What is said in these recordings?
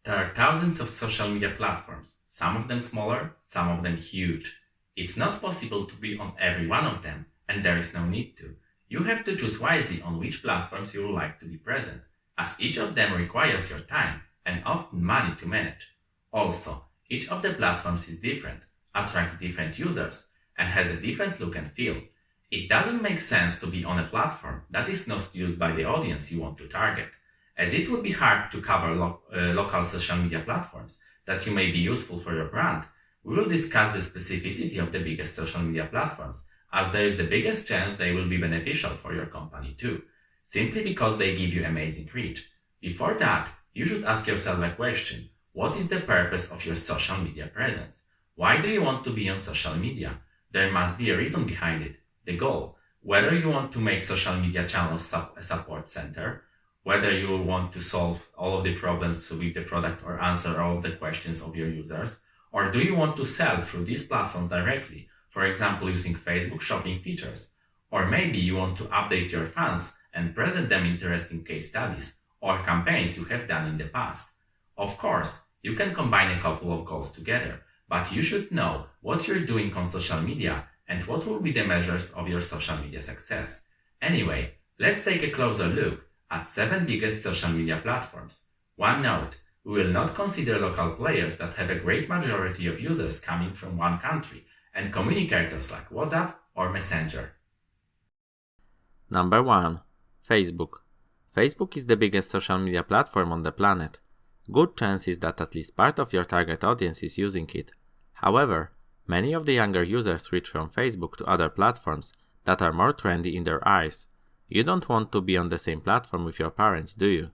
There are thousands of social media platforms, some of them smaller, some of them huge. It's not possible to be on every one of them, and there is no need to. You have to choose wisely on which platforms you would like to be present, as each of them requires your time and often money to manage. Also, each of the platforms is different, attracts different users, and has a different look and feel. It doesn't make sense to be on a platform that is not used by the audience you want to target, as it would be hard to cover local social media platforms that you may be useful for your brand. We will discuss the specificity of the biggest social media platforms, as there is the biggest chance they will be beneficial for your company too, simply because they give you amazing reach. Before that, you should ask yourself a question. What is the purpose of your social media presence? Why do you want to be on social media? There must be a reason behind it, the goal. Whether you want to make social media channels a support center, whether you want to solve all of the problems with the product or answer all of the questions of your users, or do you want to sell through these platforms directly, for example using Facebook shopping features? Or maybe you want to update your fans and present them interesting case studies or campaigns you have done in the past. Of course, you can combine a couple of goals together, but you should know what you're doing on social media and what will be the measures of your social media success. Anyway, let's take a closer look at 7 biggest social media platforms. One note, we will not consider local players that have a great majority of users coming from one country and communicators like WhatsApp or Messenger. Number 1. Facebook. Facebook is the biggest social media platform on the planet. Good chances that at least part of your target audience is using it. However, many of the younger users switch from Facebook to other platforms that are more trendy in their eyes. You don't want to be on the same platform with your parents, do you?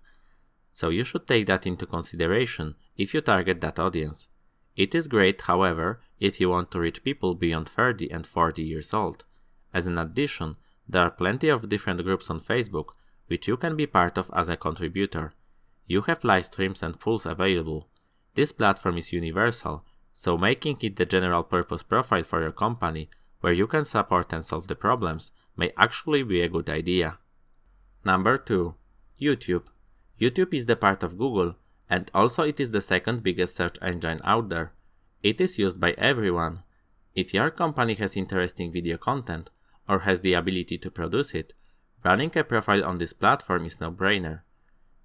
So you should take that into consideration if you target that audience. It is great, however, if you want to reach people beyond 30 and 40 years old. As an addition, there are plenty of different groups on Facebook which you can be part of as a contributor. You have live streams and polls available. This platform is universal, so making it the general purpose profile for your company where you can support and solve the problems may actually be a good idea. Number 2. YouTube. YouTube is the part of Google, and also it is the second biggest search engine out there. It is used by everyone. If your company has interesting video content, or has the ability to produce it, running a profile on this platform is no-brainer.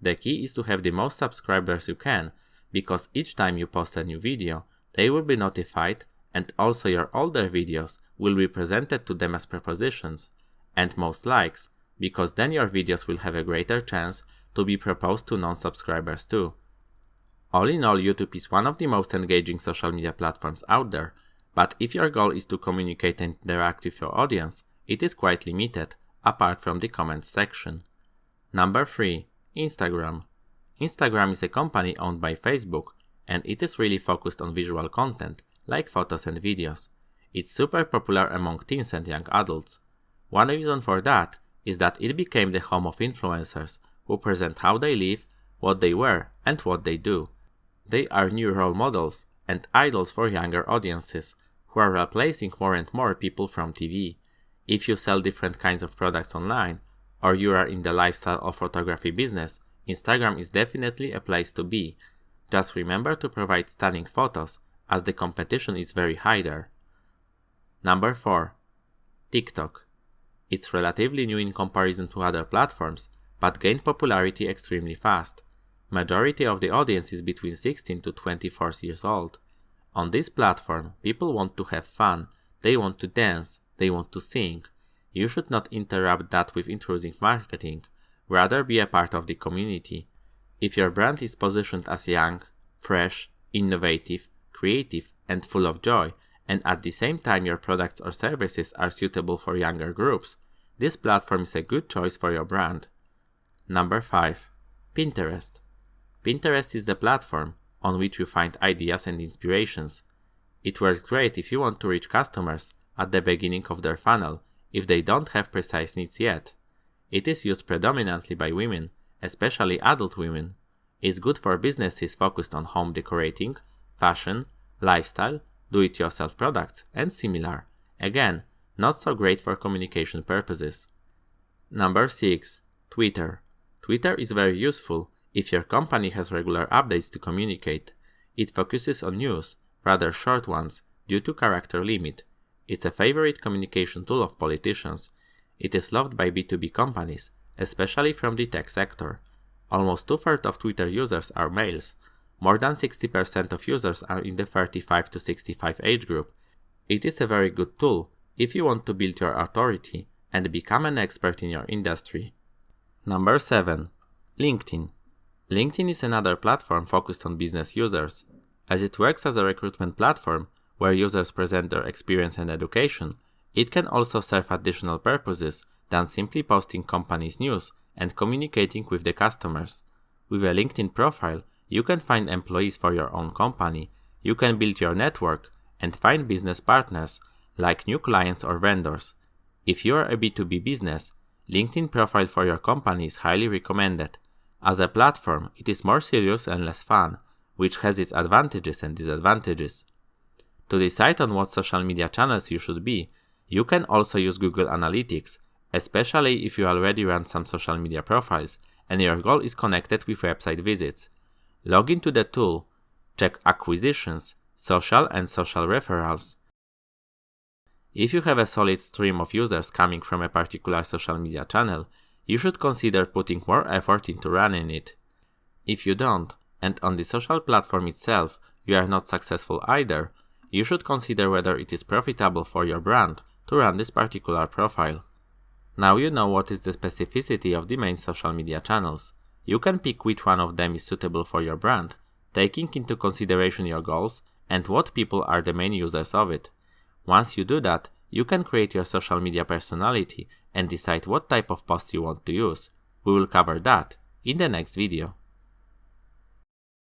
The key is to have the most subscribers you can, because each time you post a new video, they will be notified, and also your older videos will be presented to them as propositions, and most likes, because then your videos will have a greater chance to be proposed to non-subscribers too. All in all, YouTube is one of the most engaging social media platforms out there, but if your goal is to communicate and interact with your audience, it is quite limited, apart from the comments section. Number 3. Instagram. Instagram is a company owned by Facebook, and it is really focused on visual content, like photos and videos. It's super popular among teens and young adults. One reason for that is that it became the home of influencers who present how they live, what they wear, and what they do. They are new role models and idols for younger audiences, who are replacing more and more people from TV. If you sell different kinds of products online, or you are in the lifestyle or photography business, Instagram is definitely a place to be. Just remember to provide stunning photos, as the competition is very high there. Number 4. TikTok. It's relatively new in comparison to other platforms, but gained popularity extremely fast. Majority of the audience is between 16 to 24 years old. On this platform, people want to have fun, they want to dance, they want to sing. You should not interrupt that with intrusive marketing, rather be a part of the community. If your brand is positioned as young, fresh, innovative, creative, and full of joy, and at the same time your products or services are suitable for younger groups, this platform is a good choice for your brand. Number 5. Pinterest. Pinterest is the platform on which you find ideas and inspirations. It works great if you want to reach customers at the beginning of their funnel if they don't have precise needs yet. It is used predominantly by women, especially adult women. It's good for businesses focused on home decorating, fashion, lifestyle, do-it-yourself products, and similar. Again, not so great for communication purposes. Number 6. Twitter. Twitter is very useful If your company has regular updates to communicate, it focuses on news, rather short ones, due to character limit. It's a favorite communication tool of politicians. It is loved by B2B companies, especially from the tech sector. Almost 2/3 of Twitter users are males. More than 60% of users are in the 35 to 65 age group. It is a very good tool if you want to build your authority and become an expert in your industry. Number 7. LinkedIn. LinkedIn is another platform focused on business users. As it works as a recruitment platform where users present their experience and education, it can also serve additional purposes than simply posting company's news and communicating with the customers. With a LinkedIn profile, you can find employees for your own company, you can build your network, and find business partners, like new clients or vendors. If you are a B2B business, LinkedIn profile for your company is highly recommended. As a platform, it is more serious and less fun, which has its advantages and disadvantages. To decide on what social media channels you should be, you can also use Google Analytics, especially if you already run some social media profiles and your goal is connected with website visits. Log into the tool, check acquisitions, social and social referrals. If you have a solid stream of users coming from a particular social media channel, you should consider putting more effort into running it. If you don't, and on the social platform itself you are not successful either, you should consider whether it is profitable for your brand to run this particular profile. Now you know what is the specificity of the main social media channels. You can pick which one of them is suitable for your brand, taking into consideration your goals and what people are the main users of it. Once you do that, you can create your social media personality and decide what type of post you want to use. We will cover that in the next video.